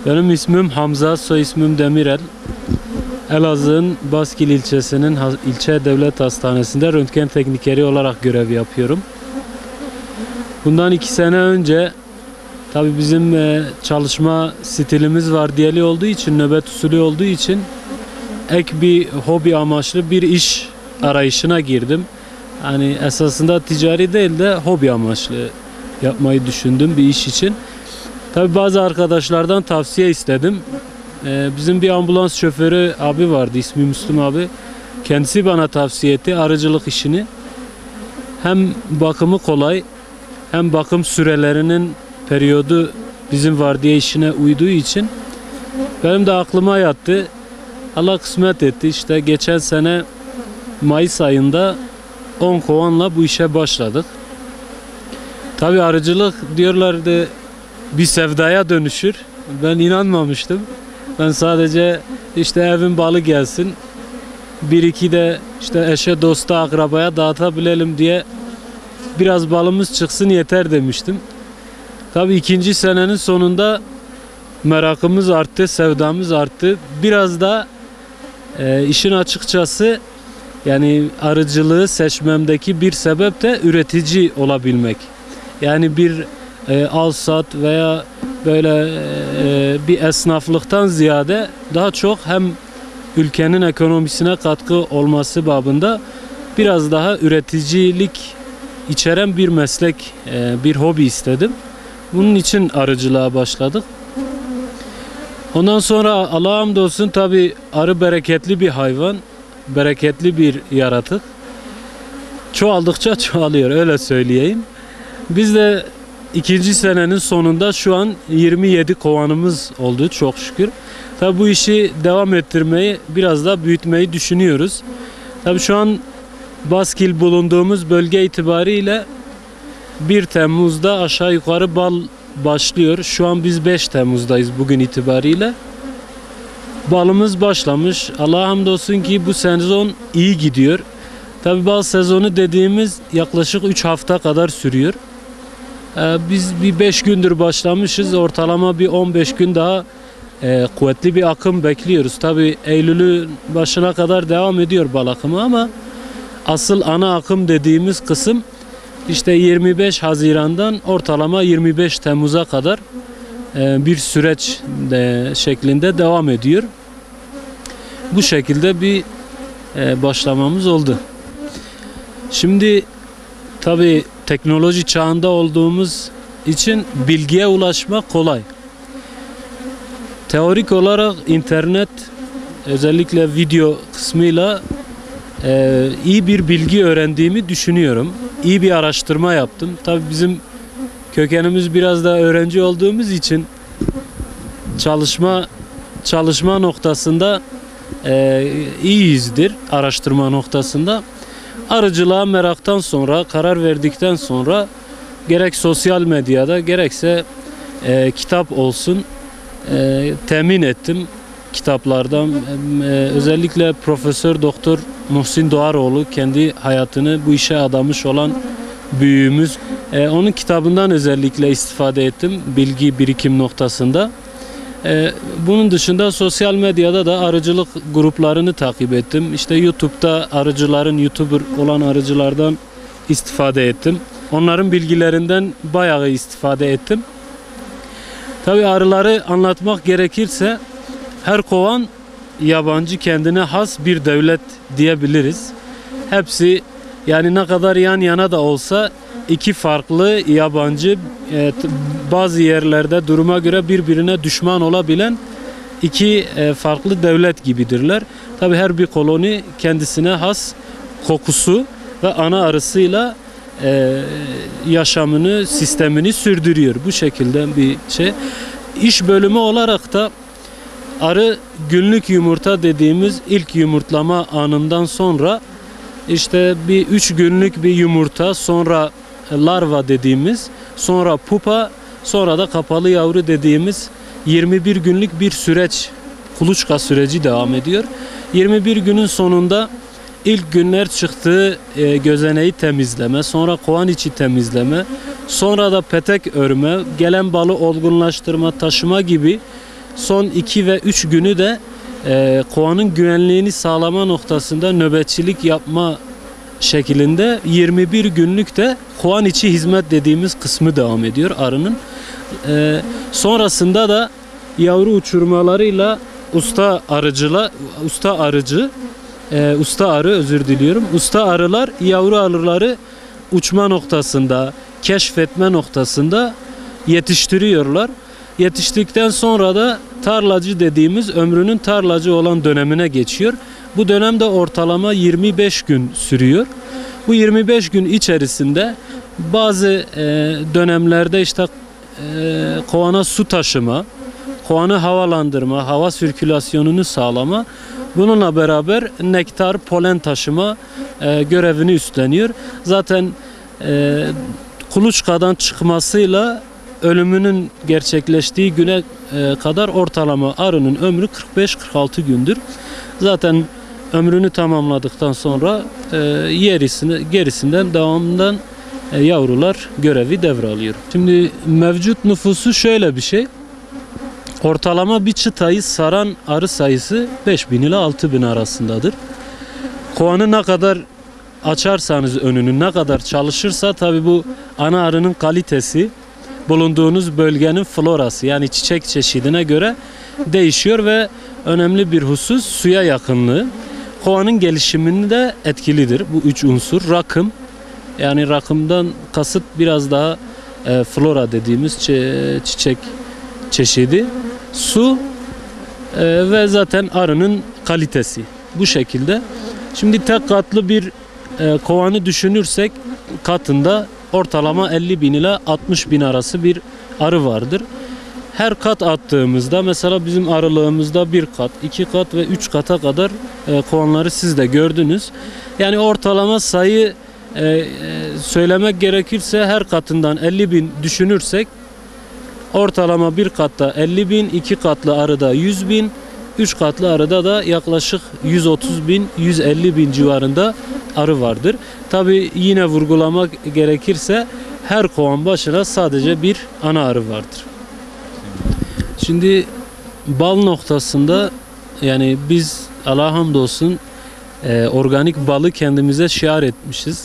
Benim ismim Hamza, soy ismim Demirel. Elazığ'ın Baskil ilçesinin ilçe devlet hastanesinde röntgen teknikeri olarak görev yapıyorum. Bundan 2 sene önce tabii bizim çalışma stilimiz vardiyeli olduğu için, nöbet usulü olduğu için ek bir hobi amaçlı bir iş arayışına girdim. Hani esasında ticari değil de hobi amaçlı yapmayı düşündüm bir iş için. Tabii bazı arkadaşlardan tavsiye istedim. Bizim bir ambulans şoförü abi vardı, ismi Müslüm abi. Kendisi bana tavsiye etti arıcılık işini. Hem bakımı kolay, hem bakım sürelerinin periyodu bizim vardiya işine uyduğu için benim de aklıma yattı. Allah kısmet etti. İşte geçen sene Mayıs ayında 10 kovanla bu işe başladık. Tabii arıcılık diyorlardı bir sevdaya dönüşür. Ben inanmamıştım. Ben sadece işte evin balı gelsin, bir iki de işte eşe, dosta, akrabaya dağıtabilelim diye biraz balımız çıksın yeter demiştim. Tabii 2. senenin sonunda merakımız arttı, sevdamız arttı. Biraz da işin açıkçası yani arıcılığı seçmemdeki bir sebep de üretici olabilmek. Yani bir al sat veya böyle bir esnaflıktan ziyade daha çok hem ülkenin ekonomisine katkı olması babında biraz daha üreticilik içeren bir meslek, bir hobi istedim. Bunun için arıcılığa başladık. Ondan sonra Allah'a hamdolsun tabii arı bereketli bir hayvan, bereketli bir yaratık. Çoğaldıkça çoğalıyor, öyle söyleyeyim. Biz de 2. senenin sonunda şu an 27 kovanımız oldu çok şükür. Tabii bu işi devam ettirmeyi, biraz daha büyütmeyi düşünüyoruz. Tabii şu an Baskil bulunduğumuz bölge itibariyle 1 Temmuz'da aşağı yukarı bal başlıyor. Şu an biz 5 Temmuz'dayız bugün itibariyle. Balımız başlamış. Allah'a hamdolsun ki bu sezon iyi gidiyor. Tabii bal sezonu dediğimiz yaklaşık 3 hafta kadar sürüyor. Biz bir 5 gündür başlamışız. Ortalama bir 15 gün daha kuvvetli bir akım bekliyoruz. Tabii Eylül'ün başına kadar devam ediyor bal akımı ama asıl ana akım dediğimiz kısım işte 25 Haziran'dan ortalama 25 Temmuz'a kadar bir süreç şeklinde devam ediyor. Bu şekilde bir başlamamız oldu. Şimdi tabii teknoloji çağında olduğumuz için bilgiye ulaşmak kolay. Teorik olarak internet, özellikle video kısmıyla iyi bir bilgi öğrendiğimi düşünüyorum. İyi bir araştırma yaptım. Tabii bizim kökenimiz biraz da öğrenci olduğumuz için çalışma noktasında iyiyizdir, araştırma noktasında. Arıcılığa meraktan sonra, karar verdikten sonra gerek sosyal medyada gerekse kitap olsun temin ettim kitaplardan. Özellikle Profesör Doktor Muhsin Doğaroğlu kendi hayatını bu işe adamış olan büyüğümüz. Onun kitabından özellikle istifade ettim bilgi birikim noktasında. Bunun dışında sosyal medyada da arıcılık gruplarını takip ettim. İşte YouTube'da YouTuber olan arıcılardan istifade ettim. Onların bilgilerinden bayağı istifade ettim. Tabii arıları anlatmak gerekirse her kovan yabancı, kendine has bir devlet diyebiliriz. Hepsi yani ne kadar yan yana da olsa iki farklı yabancı, bazı yerlerde duruma göre birbirine düşman olabilen iki farklı devlet gibidirler. Tabii her bir koloni kendisine has kokusu ve ana arısıyla yaşamını, sistemini sürdürüyor. Bu şekilde bir şey. İş bölümü olarak da arı günlük yumurta dediğimiz ilk yumurtlama anından sonra işte bir 3 günlük bir yumurta, sonra larva dediğimiz, sonra pupa, sonra da kapalı yavru dediğimiz 21 günlük bir süreç, kuluçka süreci devam ediyor. 21 günün sonunda ilk günler çıktığı gözeneği temizleme, sonra kovan içi temizleme, sonra da petek örme, gelen balı olgunlaştırma, taşıma gibi son 2 ve 3 günü de kovanın güvenliğini sağlama noktasında nöbetçilik yapma şeklinde 21 günlük de kovan içi hizmet dediğimiz kısmı devam ediyor arının. Sonrasında da yavru uçurmalarıyla usta arılar yavru arıları uçma noktasında, keşfetme noktasında yetiştiriyorlar. Yetiştikten sonra da tarlacı dediğimiz ömrünün tarlacı olan dönemine geçiyor. Bu dönemde ortalama 25 gün sürüyor. Bu 25 gün içerisinde bazı dönemlerde işte kovana su taşıma, kovanı havalandırma, hava sirkülasyonunu sağlama, bununla beraber nektar, polen taşıma görevini üstleniyor. Zaten kuluçkadan çıkmasıyla ölümünün gerçekleştiği güne kadar ortalama arının ömrü 45-46 gündür. Zaten ömrünü tamamladıktan sonra gerisinden devamından yavrular görevi devralıyor. Şimdi mevcut nüfusu şöyle bir şey. Ortalama bir çıtayı saran arı sayısı 5000 ile 6000 arasındadır. Kovanı ne kadar açarsanız önünü, ne kadar çalışırsa tabi bu ana arının kalitesi bulunduğunuz bölgenin florası yani çiçek çeşidine göre değişiyor ve önemli bir husus suya yakınlığı. Kovanın gelişimini de etkilidir bu 3 unsur. Rakım, yani rakımdan kasıt biraz daha flora dediğimiz çiçek çeşidi, su ve zaten arının kalitesi bu şekilde. Şimdi tek katlı bir kovanı düşünürsek katında ortalama 50.000 ile 60.000 arası bir arı vardır. Her kat attığımızda mesela bizim arılığımızda 1 kat, 2 kat ve 3 kata kadar kovanları siz de gördünüz. Yani ortalama sayı söylemek gerekirse her katından 50.000 düşünürsek ortalama bir katta 50.000, 2 katlı arıda 100.000, 3 katlı arıda da yaklaşık 130.000, 150.000 civarında arı vardır. Tabi yine vurgulamak gerekirse her kovan başına sadece bir ana arı vardır. Şimdi bal noktasında yani biz Allah'a hamdolsun organik balı kendimize şiar etmişiz.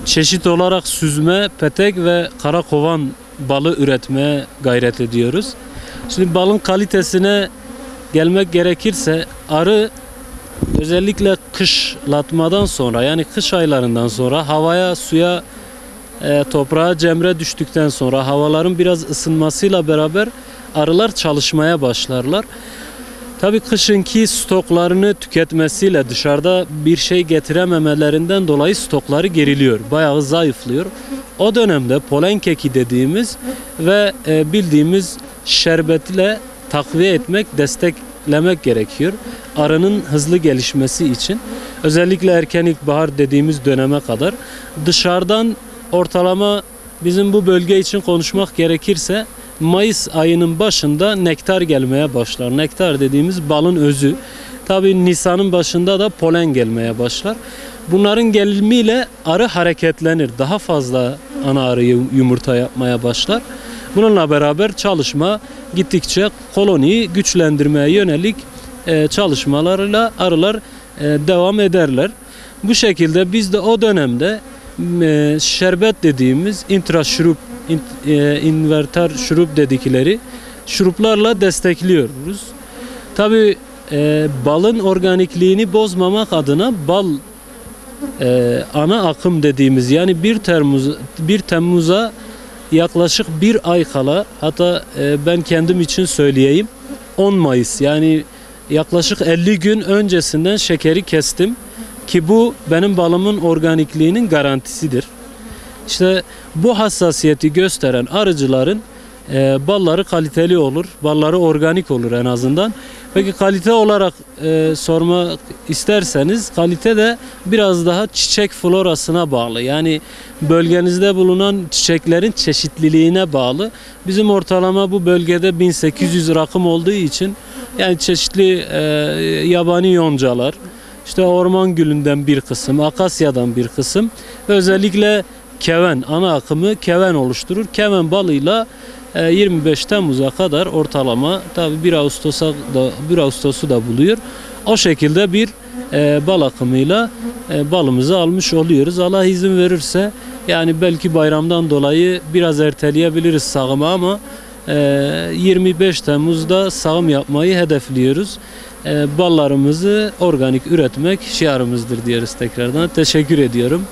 Çeşit olarak süzme, petek ve kara kovan balı üretmeye gayret ediyoruz. Şimdi balın kalitesine gelmek gerekirse arı özellikle kışlatmadan sonra yani kış aylarından sonra havaya, suya, toprağa cemre düştükten sonra havaların biraz ısınmasıyla beraber arılar çalışmaya başlarlar. Tabii kışınki stoklarını tüketmesiyle dışarıda bir şey getirememelerinden dolayı stokları geriliyor. Bayağı zayıflıyor. O dönemde polen keki dediğimiz ve bildiğimiz şerbetle takviye etmek, desteklemek gerekiyor. Arının hızlı gelişmesi için. Özellikle erken ilkbahar dediğimiz döneme kadar. Dışarıdan ortalama bizim bu bölge için konuşmak gerekirse Mayıs ayının başında nektar gelmeye başlar. Nektar dediğimiz balın özü. Tabii Nisan'ın başında da polen gelmeye başlar. Bunların gelimiyle arı hareketlenir. Daha fazla ana arı yumurta yapmaya başlar. Bununla beraber çalışma gittikçe koloniyi güçlendirmeye yönelik çalışmalarıyla arılar devam ederler. Bu şekilde biz de o dönemde şerbet dediğimiz intraşurup, inverter şurup dedikleri şuruplarla destekliyoruz. Tabii balın organikliğini bozmamak adına bal ana akım dediğimiz yani 1 Temmuz'a yaklaşık bir ay kala, hatta ben kendim için söyleyeyim 10 Mayıs yani yaklaşık 50 gün öncesinden şekeri kestim. ki bu benim balımın organikliğinin garantisidir. İşte bu hassasiyeti gösteren arıcıların balları kaliteli olur, balları organik olur en azından. Peki kalite olarak sormak isterseniz, kalite de biraz daha çiçek florasına bağlı. Yani bölgenizde bulunan çiçeklerin çeşitliliğine bağlı. Bizim ortalama bu bölgede 1800 rakım olduğu için yani çeşitli yabani yoncalar, işte orman gülünden bir kısım, akasyadan bir kısım, özellikle keven, ana akımı keven oluşturur. Keven balıyla 25 Temmuz'a kadar ortalama, tabi 1 Ağustos'u da buluyor. O şekilde bir bal akımıyla balımızı almış oluyoruz. Allah izin verirse yani belki bayramdan dolayı biraz erteleyebiliriz sağımı ama 25 Temmuz'da sağım yapmayı hedefliyoruz. Ballarımızı organik üretmek şiarımızdır diyoruz tekrardan. Teşekkür ediyorum.